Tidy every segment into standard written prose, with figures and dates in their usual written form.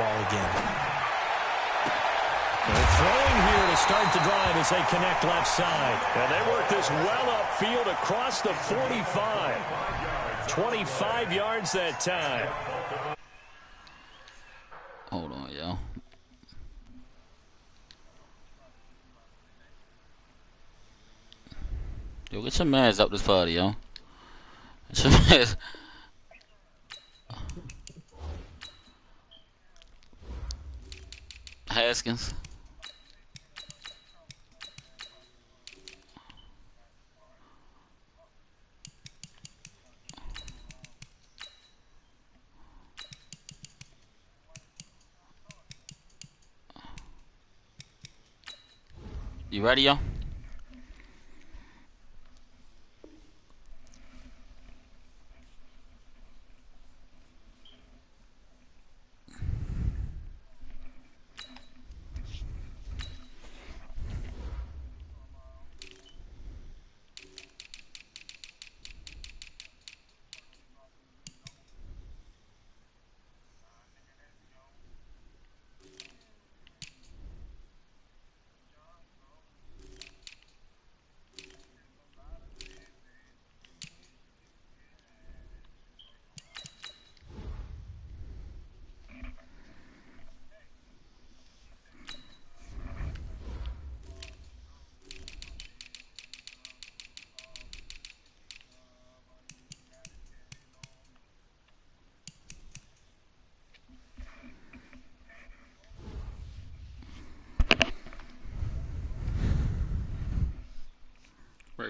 ball again. They're throwing here to start the drive as they connect left side. And they work this well upfield across the 45. 25 yards that time. Hold on, yo. Yo, get your mans up this party, yo. Get your mans. Haskins. You ready, yo?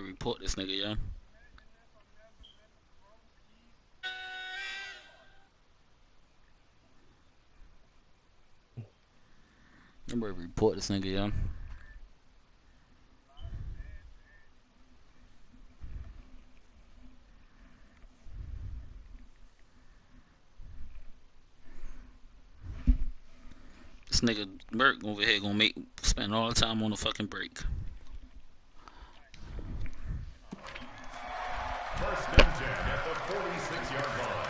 Report this nigga, yeah. I'm ready to report this nigga, yeah. This nigga Merc over here gonna spend all the time on the fucking break. First and 10 at the 46-yard line.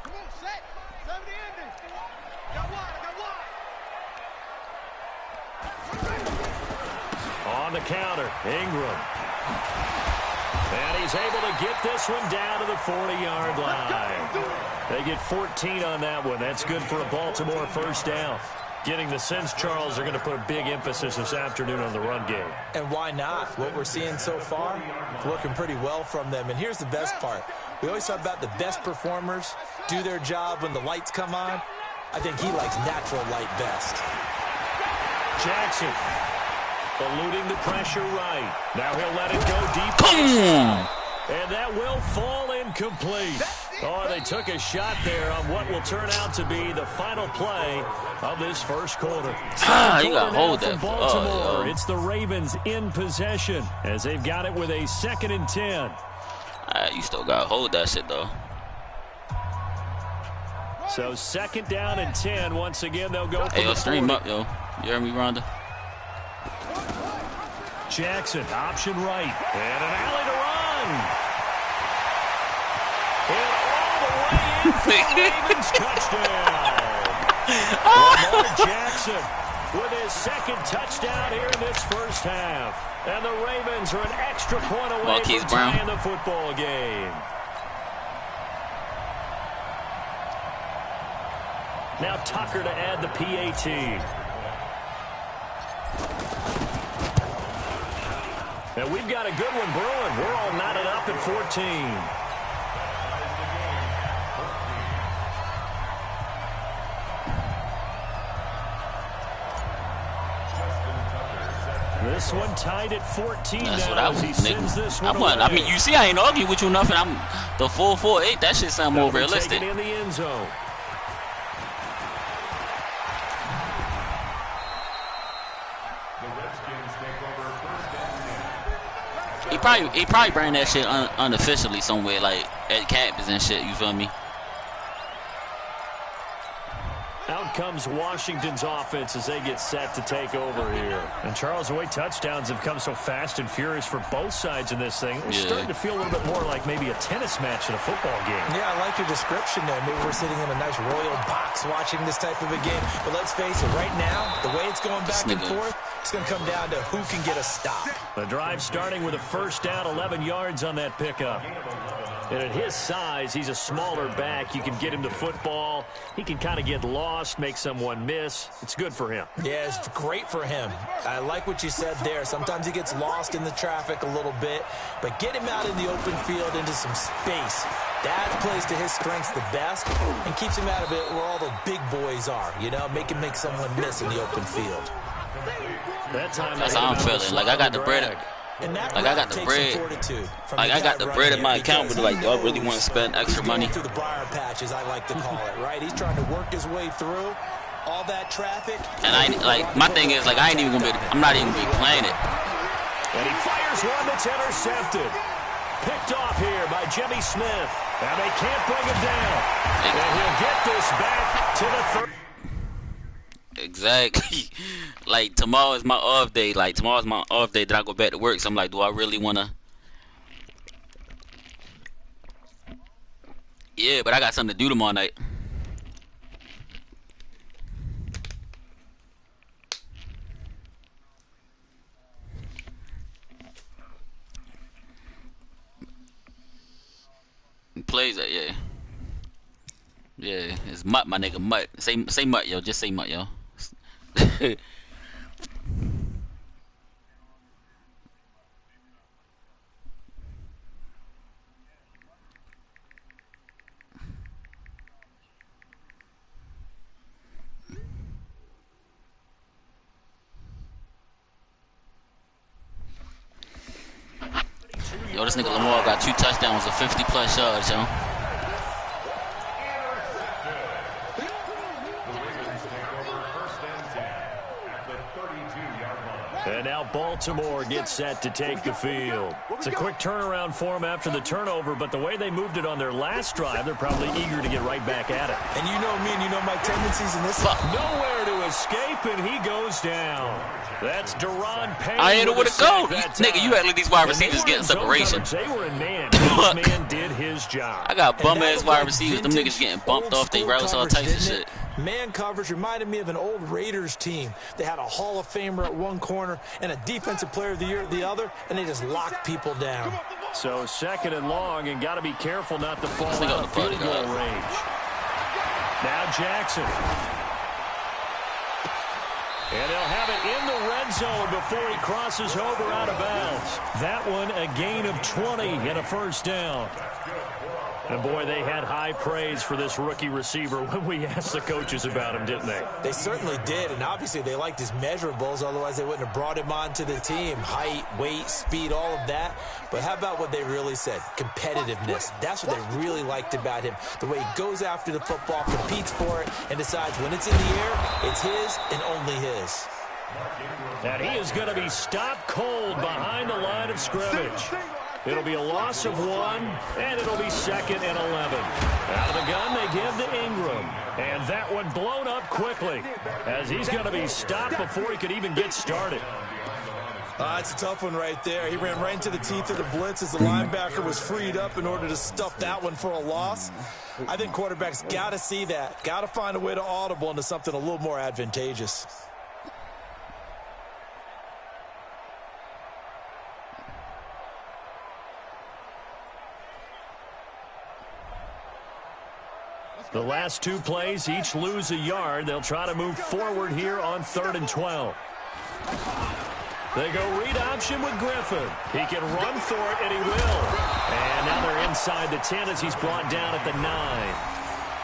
Come on, set. 70 ending. Got one. On the counter, Ingram. And he's able to get this one down to the 40-yard line. They get 14 on that one. That's good for a Baltimore first down. Getting the sense, Charles, are going to put a big emphasis this afternoon on the run game. And why not? What we're seeing so far, working pretty well from them. And here's the best part. We always talk about the best performers do their job when the lights come on. I think he likes natural light best. Jackson eluding the pressure right. Now he'll let it go deep. And that will fall incomplete. Oh, they took a shot there on what will turn out to be the final play of this first quarter. You got to hold that. Baltimore. It's the Ravens in possession as they've got it with a 2nd and 10. You still got to hold that shit, though. So 2nd down and 10. Once again, they'll go for the stream up, yo. You hear me, Rhonda? Jackson, option right. And an alley to run. And all the way in for the Ravens touchdown. Lamar Jackson with his 2nd touchdown here in this first half. And the Ravens are an extra point away from tying the football game. Now Tucker to add the PAT. And we've got a good one brewing. We're all knotted up at 14. This one tied at 14. That's now what I was. He sends this one away. I mean, you see, I ain't arguing with you nothing. I'm the 4-4-8. That shit sound more realistic. In the end zone. He probably bring that shit unofficially somewhere, like at campus and shit. You feel me? Out comes Washington's offense as they get set to take over here. And Charles, the way touchdowns have come so fast and furious for both sides in this thing, it's starting to feel a little bit more like maybe a tennis match in a football game. Yeah, I like your description there. Maybe we're sitting in a nice royal box watching this type of a game. But let's face it, right now, the way it's going back and forth, it's going to come down to who can get a stop. The drive starting with a first down, 11 yards on that pickup. And at his size, he's a smaller back. You can get him to football. He can kind of get lost, make someone miss. It's good for him. Yeah, it's great for him. I like what you said there. Sometimes he gets lost in the traffic a little bit, but get him out in the open field into some space. That plays to his strengths the best and keeps him out of it where all the big boys are, you know, make someone miss in the open field. That time that's how I'm feeling. Like I got the bread. Like I got the bread. Like I got the bread in my account, but like, do I really want to spend extra money? Through the briar patches, I like to call it, right? He's trying to work his way through all that traffic. And I like my thing is like I ain't even gonna be. I'm not even gonna be playing it. And he fires one that's intercepted. Picked off here by Jimmy Smith. And they can't bring him down. And he'll get this back to the third. Exactly. Like tomorrow is my off day. Like tomorrow's my off day. Then I go back to work. So I'm like, do I really wanna? Yeah, but I got something to do tomorrow night. He plays that, yeah. Yeah, it's Mutt, my nigga, Mutt. Say Mutt, yo. Just say Mutt, yo. Yo, this nigga Lamar got 2 touchdowns and 50+ yards, yo. And now Baltimore gets set to take the field. It's a quick turnaround for them after the turnover, but the way they moved it on their last drive, they're probably eager to get right back at it. And you know me and you know my tendencies in this. Nowhere to escape, and he goes down. That's Deron Payne. I ain't know where to go. Nigga, you act like these wide receivers getting separation. They were in man. This man did his job. I got bum-ass wide receivers. Them niggas getting bumped off their routes, all types of shit. Man coverage reminded me of an old Raiders team. They had a Hall of Famer at one corner and a Defensive Player of the Year at the other, and they just locked people down. So 2nd and long, and got to be careful not to fall out of field goal range. Now Jackson. And they'll have it in the red zone before he crosses over out of bounds. That one a gain of 20 and a first down. And, boy, they had high praise for this rookie receiver when we asked the coaches about him, didn't they? They certainly did, and obviously they liked his measurables. Otherwise, they wouldn't have brought him onto the team. Height, weight, speed, all of that. But how about what they really said? Competitiveness. That's what they really liked about him. The way he goes after the football, competes for it, and decides when it's in the air, it's his and only his. And he is going to be stopped cold behind the line of scrimmage. It'll be a loss of 1, and it'll be 2nd and 11. Out of the gun, they give to Ingram. And that one blown up quickly, as he's going to be stopped before he could even get started. It's a tough one right there. He ran right into the teeth of the blitz as the linebacker was freed up in order to stuff that one for a loss. I think quarterbacks got to see that. Got to find a way to audible into something a little more advantageous. The last 2 plays, each lose a yard. They'll try to move forward here on 3rd and 12. They go read option with Griffin. He can run for it, and he will. And now they're inside the 10 as he's brought down at the 9.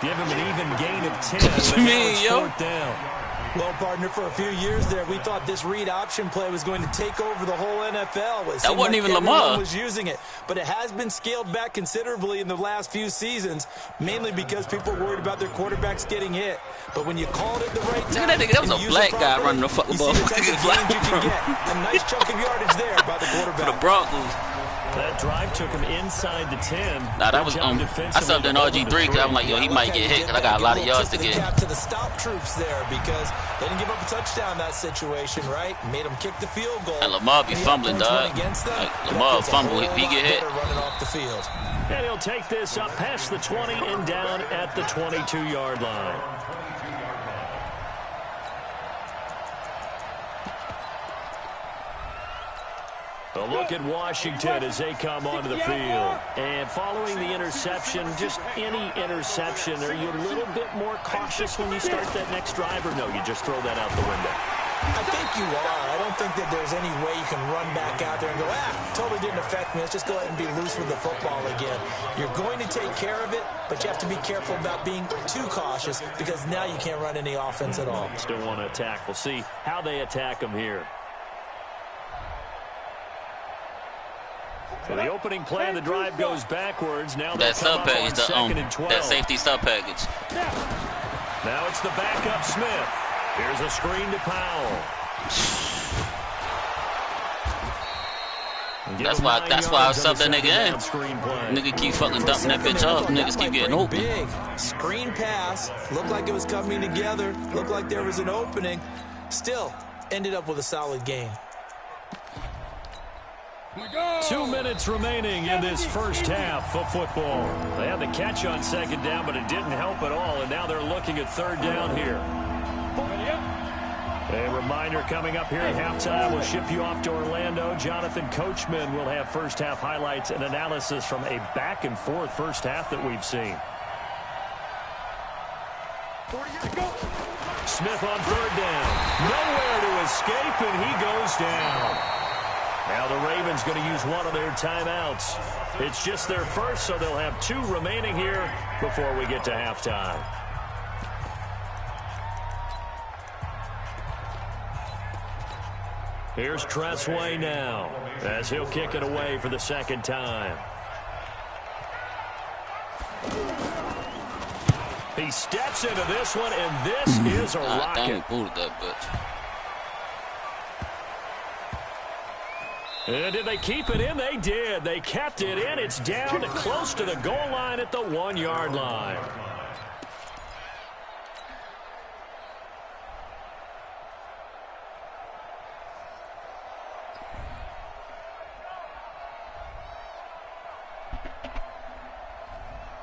Give him an even gain of 10. What you mean, yo? 4th down. Well, partner, for a few years there, we thought this read option play was going to take over the whole NFL. That wasn't even Lamar. Was using it, but it has been scaled back considerably in the last few seasons, mainly because people are worried about their quarterbacks getting hit. But when you called it the right time, that was a black guy running the fucking ball. You see the type of gains you can get. A nice chunk of yardage there by the quarterback. For the Broncos. That drive took him inside the 10. Nah, that was I subbed in RG3 because I'm like, yo, he might get hit because I got a lot of yards to get. To the stop troops there because they didn't give up a touchdown in that situation, right? Made him kick the field goal. And Lamar be fumbling, dog. Like, Lamar fumble, he get hit. Running off the field. And he'll take this up past the 20 and down at the 22-yard line. A look at Washington as they come onto the field. And following the interception, just any interception, are you a little bit more cautious when you start that next drive, or no, you just throw that out the window? I think you are. I don't think that there's any way you can run back out there and go, totally didn't affect me. Let's just go ahead and be loose with the football again. You're going to take care of it, but you have to be careful about being too cautious because now you can't run any offense at all. Still want to attack. We'll see how they attack them here. So the opening play of the drive goes backwards. Now that sub package, that safety sub package. Now it's the backup Smith. Here's a screen to Powell. That's why I subbed that nigga in. Nigga keep fucking dumping that bitch off. Niggas keep getting open. Big screen pass. Looked like it was coming together. Looked like there was an opening. Still ended up with a solid game. 2 minutes remaining in this first half of football. They had the catch on second down, but it didn't help at all, and now they're looking at third down here. A reminder coming up here at halftime. We'll ship you off to Orlando. Jonathan Coachman will have first half highlights and analysis from a back-and-forth first half that we've seen. Smith on third down. Nowhere to escape, and he goes down. Now the Ravens going to use one of their timeouts. It's just their first, so they'll have 2 remaining here before we get to halftime. Here's Tressway now as he'll kick it away for the second time. He steps into this one, and this is a rocket. And did they keep it in? They did. They kept it in. It's down close to the goal line at the 1-yard line.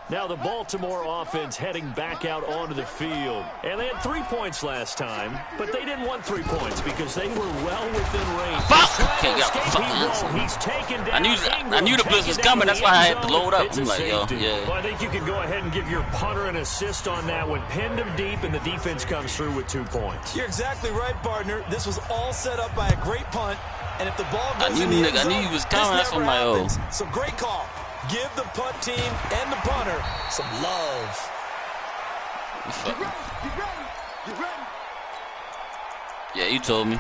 Now the Baltimore offense heading back out onto the field. And they had 3 points last time, but they didn't want 3 points because they were well within range. He's taken down. I knew the blitz was coming. That's why I had to load up. I'm like, yo, yeah. Well, I think you can go ahead and give your punter an assist on that one. Pinned him deep, and the defense comes through with 2 points. You're exactly right, partner. This was all set up by a great punt, and if the ball goes in the end zone, I knew he was coming. That's what I'm like, oh. So great call. Give the punt team and the punter some love. Yeah, you told me.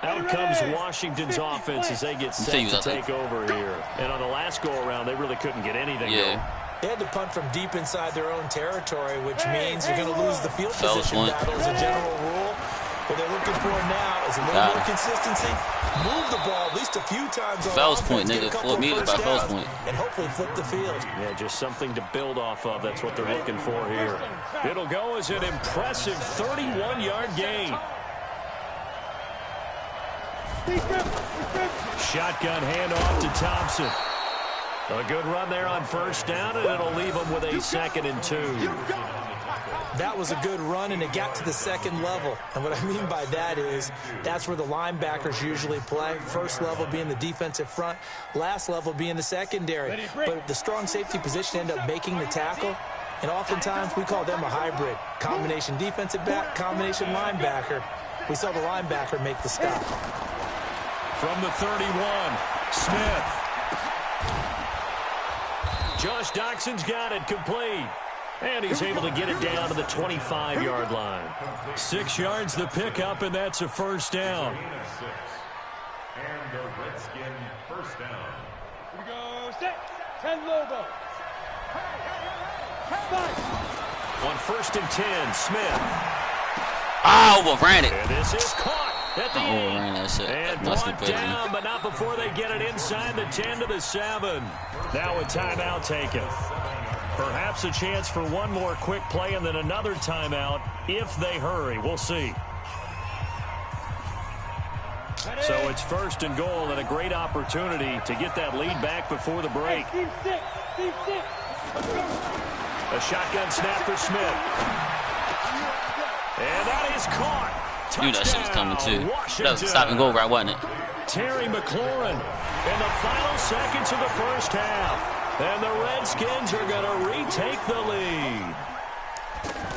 Out comes Washington's offense as they get set to take over here. And on the last go-around, they really couldn't get anything going. They had to punt from deep inside their own territory, which means you're going to lose the field position battle as a general rule. What they're looking for now is a little more consistency. Move the ball at least a few times on Fells offense, point, nigga. 4 meters by Fells point. And hopefully flip the field. Yeah, just something to build off of. That's what they're looking for here. It'll go as an impressive 31-yard gain. Shotgun handoff to Thompson. A good run there on first down, and it'll leave them with a 2nd and 2. That was a good run, and it got to the second level. And what I mean by that is that's where the linebackers usually play. First level being the defensive front, last level being the secondary. But the strong safety position ended up making the tackle, and oftentimes we call them a hybrid. Combination defensive back, combination linebacker. We saw the linebacker make the stop. From the 31, Smith. Josh Doxson's got it complete. And he's able to get it down to the 25-yard line. 6 yards the pickup, and that's a first down. And the Redskin first down. Here we go. 10 logo. On 1st and 10, Smith. Oh, well, ran it. And this is caught. at the 8. That shit. And brought down, but not before they get it inside the 10 to the 7. Now a timeout taken. Perhaps a chance for one more quick play and then another timeout if they hurry. We'll see. So it's 1st and goal and a great opportunity to get that lead back before the break. A shotgun snap for Smith. And that is caught. Knew that shit was coming too. That was a stop and go right, wasn't it? Terry McLaurin in the final seconds of the first half. And the Redskins are going to retake the lead.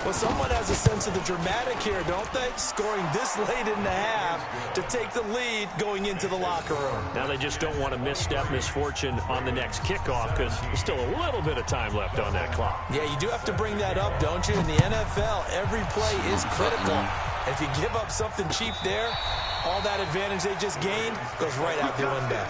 Well, someone has a sense of the dramatic here, don't they? Scoring this late in the half to take the lead going into the locker room. Now they just don't want to misstep misfortune on the next kickoff because there's still a little bit of time left on that clock. Yeah, you do have to bring that up, don't you? In the NFL, every play is critical. If you give up something cheap there, all that advantage they just gained goes right out the window.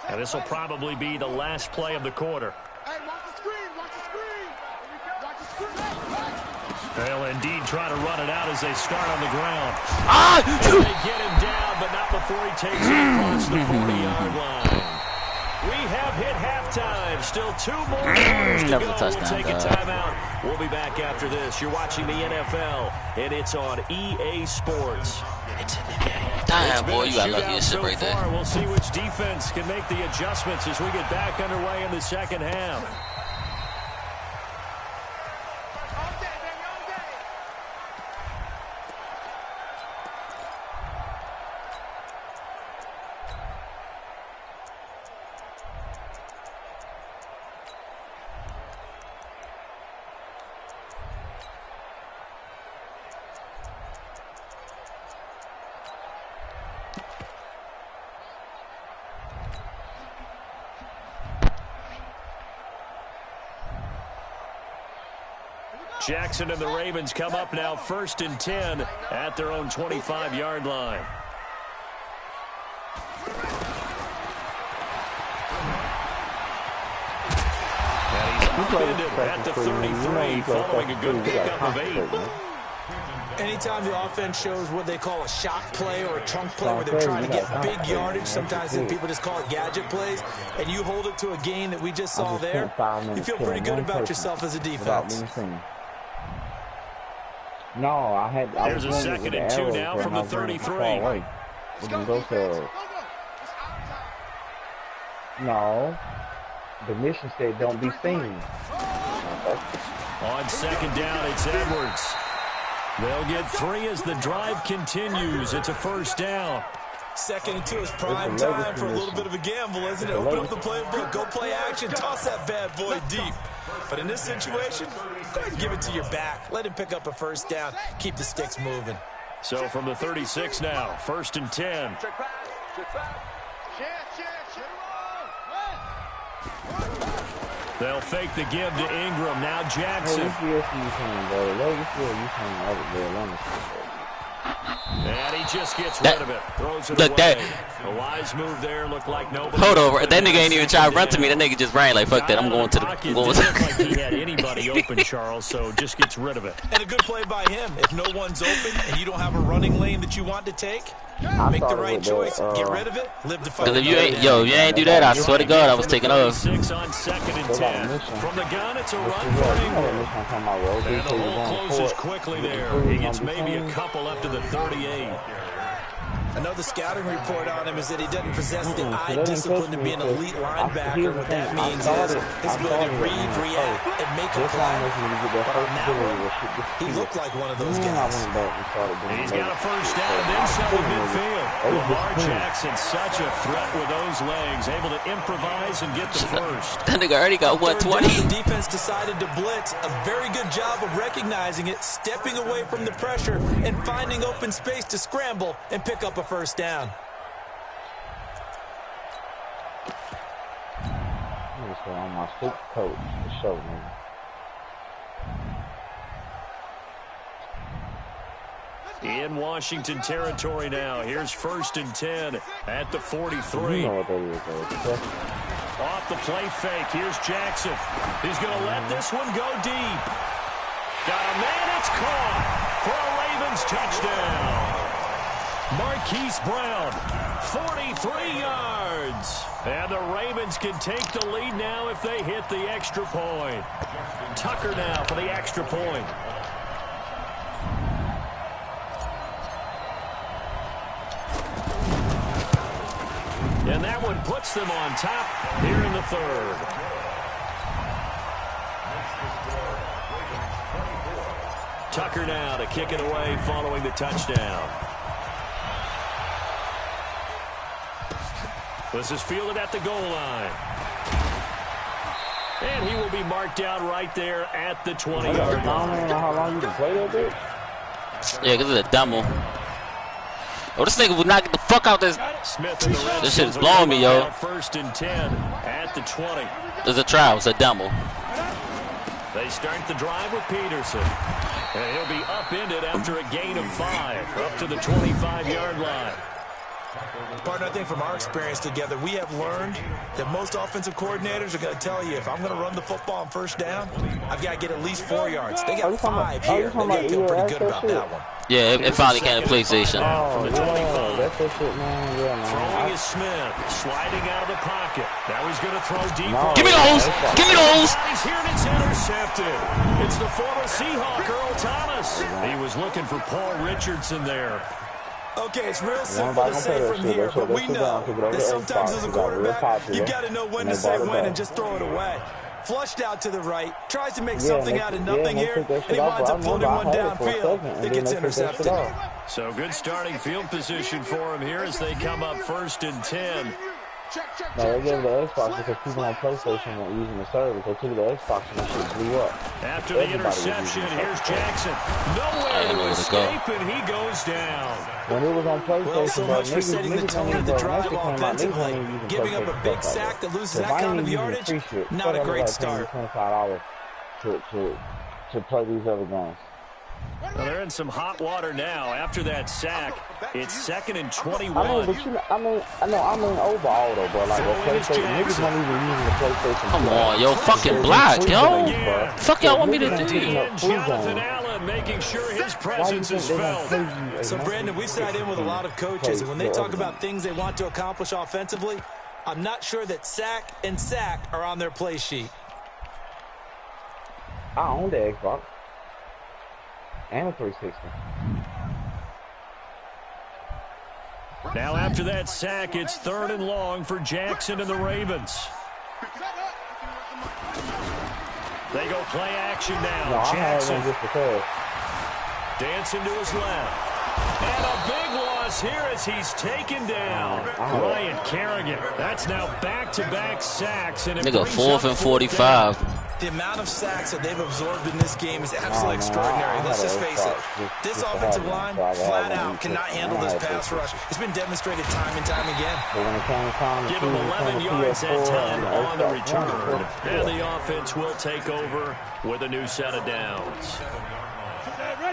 Now this will probably be the last play of the quarter. Hey, watch the screen, watch the screen. Watch the screen. They'll indeed try to run it out as they start on the ground. Ah! And they get him down, but not before he takes it across the 40-yard line. We have hit halftime. Still 2 more quarters to go. We'll take a timeout. We'll be back after this. You're watching the NFL, and it's on EA Sports. Damn, boy, you gotta love your shit right there. We'll see which defense can make the adjustments as we get back underway in the second half. All day, baby, all day. Jackson and the Ravens come up now 1st and 10 at their own 25-yard line. And he's upended at the 33 following a good pickup of 8. Anytime the offense shows what they call a shot play or a chunk play where they're trying to get big yardage, sometimes people just call it gadget plays, and you hold it to a gain that we just saw there, you feel pretty good about yourself as a defense. No, I had. There's a 2nd and 2 now from the 33. We can go to. No, the mission said don't be seen. On 2nd down, it's Edwards. They'll get 3 as the drive continues. It's a 1st down. 2nd and 2 is prime time for a little bit of a gamble, isn't it? Open up the playbook, go play action, toss that bad boy deep. But in this situation, go ahead and give it to your back. Let him pick up a 1st down. Keep the sticks moving. So from the 36 now, 1st and 10. They'll fake the give to Ingram. Now Jackson. And he just gets rid of it. Throws it away. A wise move there. Looked like nobody. Hold over. That nigga ain't even trying to run to me. That nigga just ran like, fuck that. I'm going to the. It didn't look like he had anybody open, Charles, so just gets rid of it. And a good play by him. If no one's open and you don't have a running lane that you want to take, make the right choice. Get rid of it. Live to fight. If you ain't, if you ain't do that, I swear to God, I was taking off. 6 on 2nd and 10. From the gun, it's a run for Ingram. And the hole closes quickly there. He gets maybe a couple up to the 38. I know the scouting report on him is that he doesn't possess the eye discipline to be an elite linebacker. What that means is his ability to read, react, and make a play. But on that one, he looked like one of those guys. He's got a 1st down and then some in midfield. Lamar Jackson, such a threat with those legs, able to improvise and get the 1st. That nigga already got 120. The defense decided to blitz. A very good job of recognizing it, stepping away from the pressure, and finding open space to scramble and pick up a 1st down. I'm just on my super coat for show, man. In Washington territory now. Here's 1st and 10 at the 43. You know what that is, Off the play fake. Here's Jackson. He's going to let this one go deep. Got a man. It's caught for a Ravens touchdown. Marquise Brown, 43 yards. And the Ravens can take the lead now if they hit the extra point. Tucker now for the extra point. And that one puts them on top here in the 3rd. Tucker now to kick it away following the touchdown. This is fielded at the goal line. And he will be marked down right there at the 20-yard line. I don't know how long you can play that bit. Yeah, because it's a demo. Oh, this nigga would not get the fuck out this. Smith in the red. This shit is blowing me, yo. 1st and 10 at the 20. There's a trial. It's a demo. They start the drive with Peterson. And he'll be upended after a gain of 5 up to the 25-yard line. Partner, I think from our experience together, we have learned that most offensive coordinators are going to tell you, if I'm going to run the football on 1st down, I've got to get at least 4 yards. They got 5 here. They got to feel pretty good about that one. Yeah, it finally came to PlayStation. From the 25. That's that shit, man. Yeah, man. Throwing is Smith, sliding out of the pocket. Now he's going to throw deep. Give me those! Give me those! He's here and it's intercepted. It's the former Seahawk, Earl Thomas. He was looking for Paul Richardson there. Okay, it's real simple to say from here, but we know that sometimes as a quarterback, you've got to know when to say when and just throw it away. Flushed out to the right, tries to make something out of nothing here, and he winds up floating one downfield that gets intercepted. So good starting field position for him here as they come up 1st and 10. No, they gave the Xbox because people on PlayStation weren't using the service. They took the Xbox and that shit blew up. After the interception, here's Jackson. Nowhere to escape, and he goes down. When it was on PlayStation, well, so much for setting the tone of the drive offensively. Giving up a big sack that loses that kind of yardage, not a great start. $25 to play these other games. Well, they're in some hot water now. After that sack, it's 2nd and 21. I mean overall though, bro. Like PlayStation, niggas not even using the PlayStation. Come on, yo, fucking block, yo. Fuck y'all want me to do? Jonathan Allen making sure his presence is felt. So Brandon, we sat in with a lot of coaches, and when they talk about things they want to accomplish offensively, I'm not sure that sack and sack are on their play sheet. I own the Xbox. And a 360. Now after that sack, it's 3rd and long for Jackson and the Ravens. They go play action now. No, Jackson just dancing to his left. And a big loss here as he's taken down. Ryan Kerrigan. That's now back-to-back sacks. And Nigga, 4th and 45. The amount of sacks that they've absorbed in this game is absolutely extraordinary. Let's just face it. This offensive line, flat out, cannot handle this pass rush. It's been demonstrated time and time again. Give him 11 yards that time on the return. And the offense will take over with a new set of downs.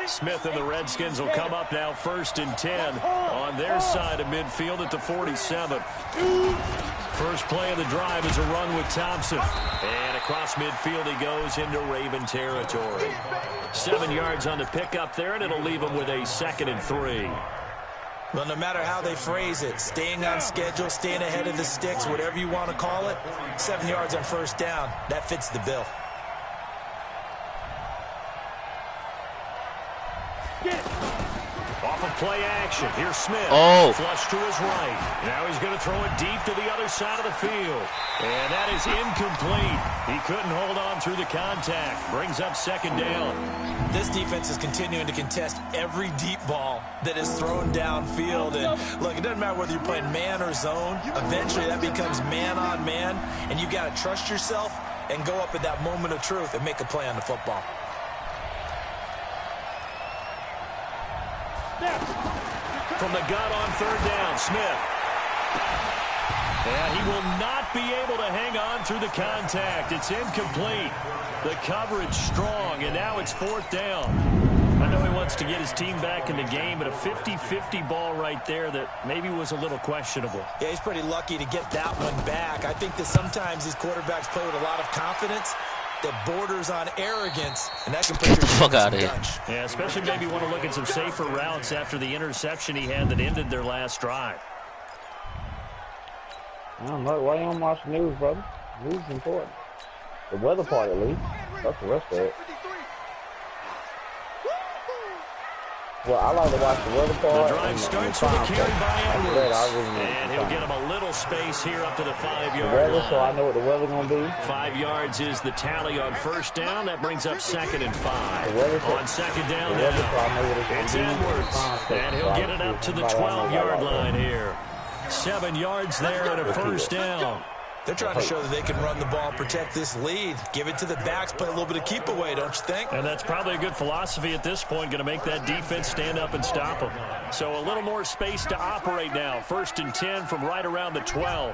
Smith and the Redskins will come up now 1st and 10 on their side of midfield at the 47. First play of the drive is a run with Thompson. And across midfield he goes into Raven territory. 7 yards on the pickup there, and it'll leave him with a 2nd and 3. Well, no matter how they phrase it, staying on schedule, staying ahead of the sticks, whatever you want to call it, 7 yards on 1st down, that fits the bill. Off of play action. Here's Smith. Flush to his right. Now he's going to throw it deep to the other side of the field. And that is incomplete. He couldn't hold on through the contact. Brings up 2nd down. This defense is continuing to contest every deep ball that is thrown downfield. And look, it doesn't matter whether you're playing man or zone. Eventually that becomes man on man. And you've got to trust yourself and go up at that moment of truth and make a play on the football. From the gun on 3rd down, Smith. And he will not be able to hang on through the contact. It's incomplete. The coverage strong, and now it's 4th down. I know he wants to get his team back in the game, but a 50-50 ball right there that maybe was a little questionable. Yeah, he's pretty lucky to get that one back. I think that sometimes these quarterbacks play with a lot of confidence that borders on arrogance, and that can put Get the fuck out of here. Yeah, especially maybe want to look at some safer routes after the interception he had that ended their last drive. I don't know. Why you don't watch the news, brother? News is important. The weather part, at least. That's the rest of it. Well, I like to watch the weather part. The drive starts with a carry by Edwards. And he'll get him a little space here up to the 5-yard line. So I know what the weather's going to be. 5 yards is the tally on first down. That brings up 2nd and 5. On 2nd down now, it's Edwards. And he'll get it up to the 12-yard line here. 7 yards there and a first down. They're trying to show that they can run the ball and protect this lead. Give it to the backs, play a little bit of keep away, don't you think? And that's probably a good philosophy at this point, going to make that defense stand up and stop them. So a little more space to operate now. 1st and 10 from right around the 12.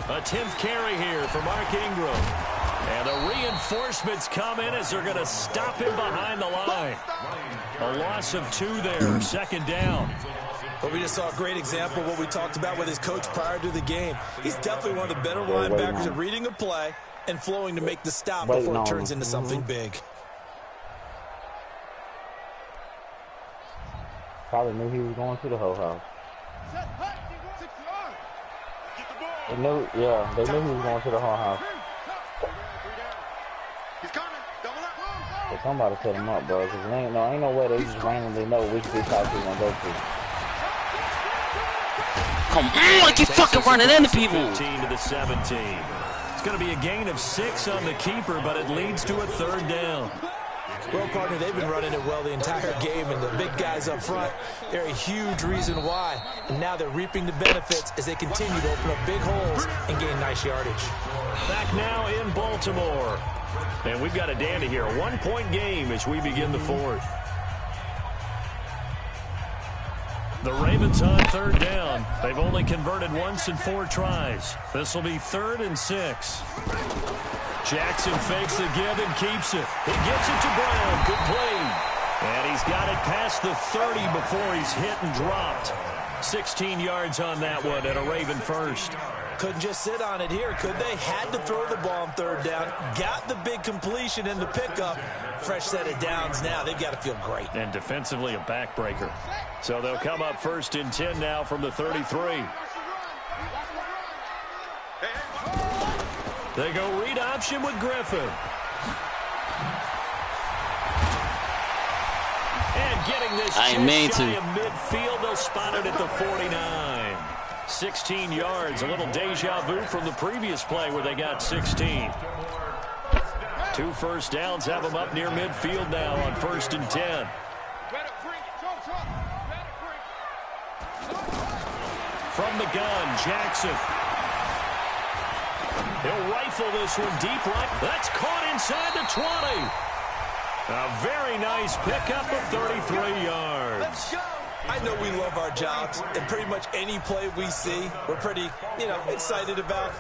A 10th carry here for Mark Ingram. And the reinforcements come in as they're going to stop him behind the line. A loss of 2 there, 2nd down. But we just saw a great example of what we talked about with his coach prior to the game. He's definitely one of the better linebackers at reading a play and flowing to make the stop before it turns into something big. Probably knew he was going to the whole house. They knew, yeah, they knew he was going to the whole house. So somebody set him up, bro, because ain't no way they just randomly know which big house he's going to go to. Come on, keep fucking running into people. 15 to the 17. It's going to be a gain of 6 on the keeper, but it leads to a 3rd down. Well, partner, they've been running it well the entire game, and the big guys up front, they're a huge reason why. And now they're reaping the benefits as they continue to open up big holes and gain nice yardage. Back now in Baltimore. And we've got a dandy here. A 1-point game as we begin the 4th. The Ravens on 3rd down. They've only converted once in 4 tries. This will be 3rd and 6. Jackson fakes the give and keeps it. He gets it to Brown. Good play. And he's got it past the 30 before he's hit and dropped. 16 yards on that one and a Raven first. Couldn't just sit on it here, could they? Had to throw the ball on 3rd down. Got the big completion in the pickup. Fresh set of downs now. They've got to feel great. And defensively a backbreaker. So they'll come up 1st and 10 now from the 33. They go read option with Griffin. And getting this just shy of midfield, they'll spot it at the 49. 16 yards, a little deja vu from the previous play where they got 16. 2 first downs have them up near midfield now on 1st and 10. From the gun, Jackson. He'll rifle this one deep right. That's caught inside the 20. A very nice pickup of 33 yards. Let's go. I know we love our jobs, and pretty much any play we see, we're pretty, excited about.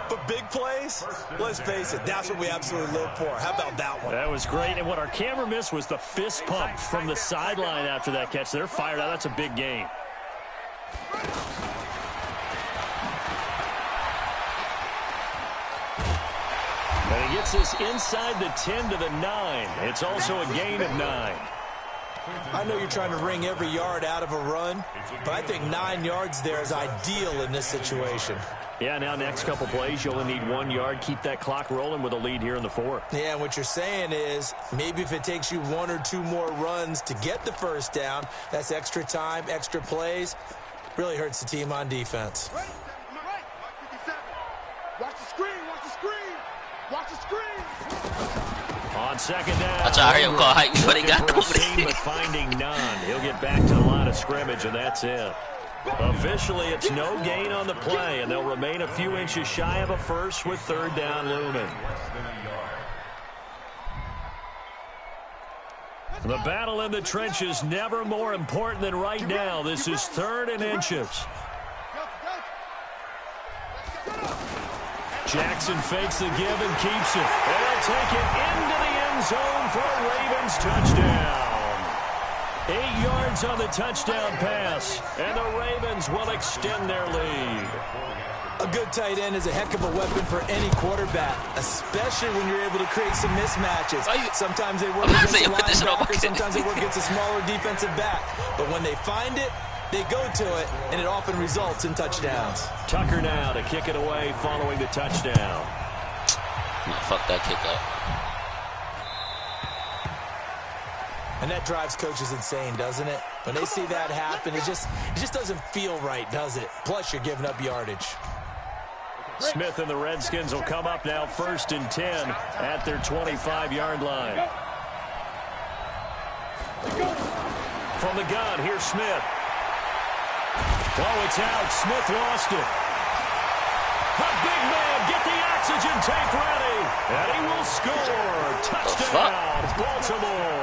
But big plays, let's face it, that's what we absolutely live for. How about that one? That was great, and what our camera missed was the fist pump from the sideline after that catch. They're fired out. That's a big game. And he gets this inside the 10 to the 9. It's also a gain of 9. I know you're trying to wring every yard out of a run, but I think 9 yards there is ideal in this situation. Yeah, now next couple plays, you only need 1 yard. Keep that clock rolling with a lead here in the 4th. Yeah, and what you're saying is maybe if it takes you 1 or 2 more runs to get the first down, that's extra time, extra plays. Really hurts the team on defense. Watch the screen, watch the screen, watch the screen. On 2nd down, I tried to hurry up, call height before they got over there. But finding none. He'll get back to the line of scrimmage, and that's it. Officially, it's no gain on the play, and they'll remain a few inches shy of a first with 3rd down looming. The battle in the trenches never more important than right now. This is 3rd and inches. Jackson fakes the give and keeps it. And they'll take it into the end end zone for a Ravens touchdown. 8 yards on the touchdown pass, and the Ravens will extend their lead. A good tight end is a heck of a weapon for any quarterback, especially when you're able to create some mismatches. Sometimes they work against a linebacker, sometimes they work against a smaller defensive back. But when they find it, they go to it, and it often results in touchdowns. Tucker now to kick it away following the touchdown. Fuck that kick up. And that drives coaches insane, doesn't it? When they see that happen, it just doesn't feel right, does it? Plus, you're giving up yardage. Smith and the Redskins will come up now 1st and 10 at their 25-yard line. From the gun, here's Smith. Oh, it's out. Smith lost it. The big man, get the oxygen tank ready. And he will score. Touchdown, Baltimore.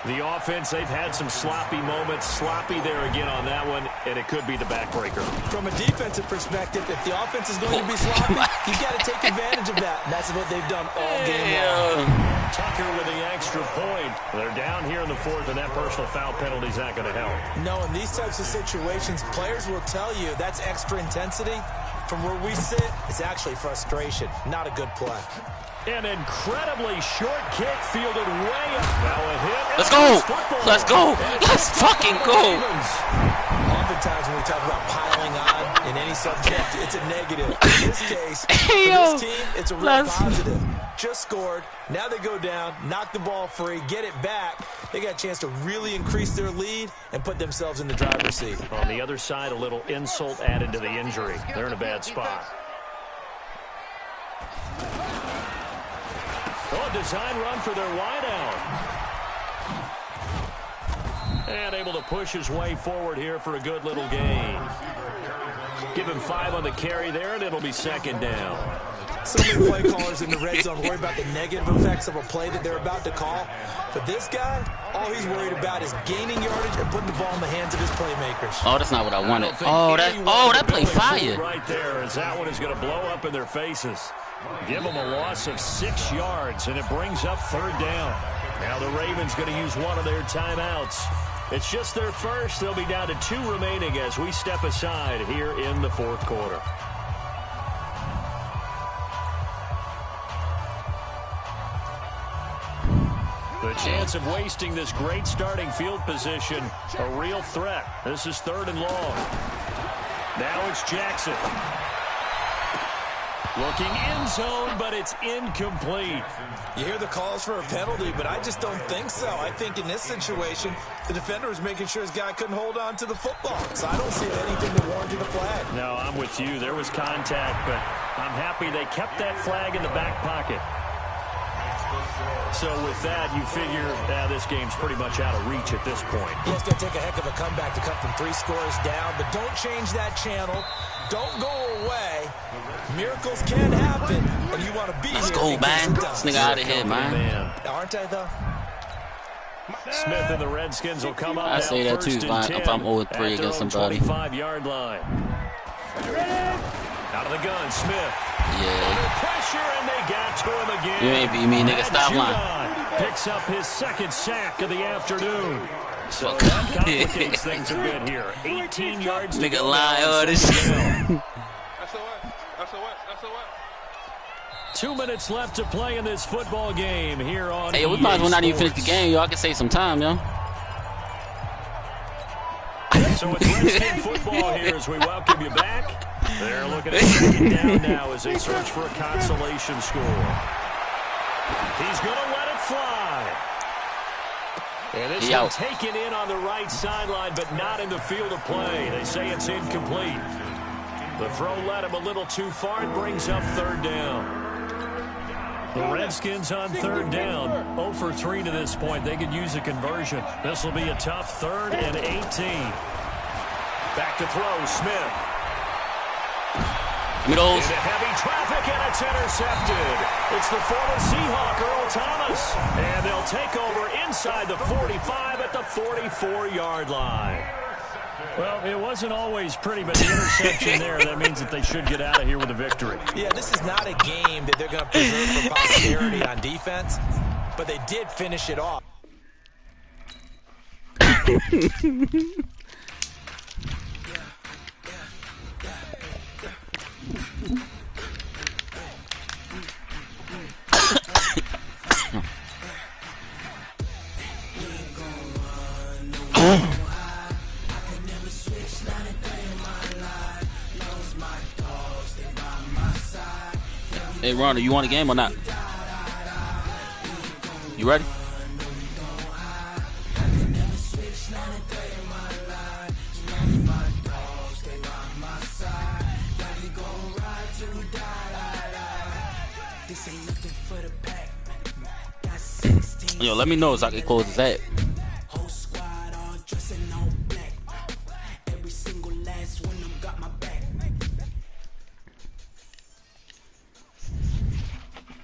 The offense, they've had some sloppy moments. Sloppy there again on that one, and it could be the backbreaker. From a defensive perspective, if the offense is going to be sloppy, you've got to take advantage of that. And that's what they've done all game long. Tucker with the extra point. They're down here in the 4th, and that personal foul penalty is not going to help. No, in these types of situations, players will tell you that's extra intensity. From where we sit, it's actually frustration. Not a good play. An incredibly short kick fielded way up. Now a hit. Let's go. Let's go. Let's fucking go. Oftentimes when we talk about piling on in any subject, it's a negative. In this case, for this team, it's a real positive. Just scored. Now they go down, knock the ball free, get it back. They got a chance to really increase their lead and put themselves in the driver's seat. On the other side, a little insult added to the injury. They're in a bad spot. Oh, design run for their wideout. And able to push his way forward here for a good little gain. Give him 5 on the carry there, and it'll be 2nd down. So many play callers in the red zone worry about the negative effects of a play that they're about to call. But this guy, all he's worried about is gaining yardage and putting the ball in the hands of his playmakers. Oh, that's not what I wanted. That play fire. Right there, as that one is going to blow up in their faces. Give them a loss of 6 yards, and it brings up 3rd down. Now the Ravens going to use one of their timeouts. It's just their first. They'll be down to 2 remaining as we step aside here in the 4th quarter. The chance of wasting this great starting field position, a real threat. This is 3rd and long. Now it's Jackson. Looking end zone, but it's incomplete. You hear the calls for a penalty, but I just don't think so. I think in this situation, the defender was making sure his guy couldn't hold on to the football. So I don't see anything to warrant a flag. No, I'm with you. There was contact, but I'm happy they kept that flag in the back pocket. So with that, you figure this game's pretty much out of reach at this point. Yeah, it's going to take a heck of a comeback to come from 3 scores down, but don't change that channel. Don't go away. Miracles can happen, and you want to be here. Let's go, man. This nigga out of here, man. Aren't I, though? Smith and the Redskins will come up. I say that too, if I'm 0-3 against somebody. 25-yard line. Out of the gun, Smith. Yeah. Under pressure, and they got to him again. You ain't beat me, nigga. Stop lying. Picks up his 2nd sack of the afternoon. So that complicates things a bit here. 18 yards to go. Nigga lie, this shit. 2 minutes left to play in this football game here on Hey, we might as well not even finish the game, yo. I can save some time, yo. So it's Redskin football here as we welcome you back. They're looking at 2nd down now as they search for a consolation score. He's going to let it fly. And this one taken in on the right sideline, but not in the field of play. They say it's incomplete. The throw led him a little too far. It brings up 3rd down. The Redskins on 3rd down. 0 for 3 to this point. They could use a conversion. This will be a tough 3rd and 18. Back to throw, Smith. Middles. Into heavy traffic, and it's intercepted. It's the former Seahawk, Earl Thomas. And they'll take over inside the 45 at the 44-yard line. Well, it wasn't always pretty, but the interception there, that means that they should get out of here with a victory. Yeah, this is not a game that they're going to preserve for posterity on defense, but they did finish it off. Hey, Ronnie, you want a game or not? You ready? Yo, let me know so I can close this app.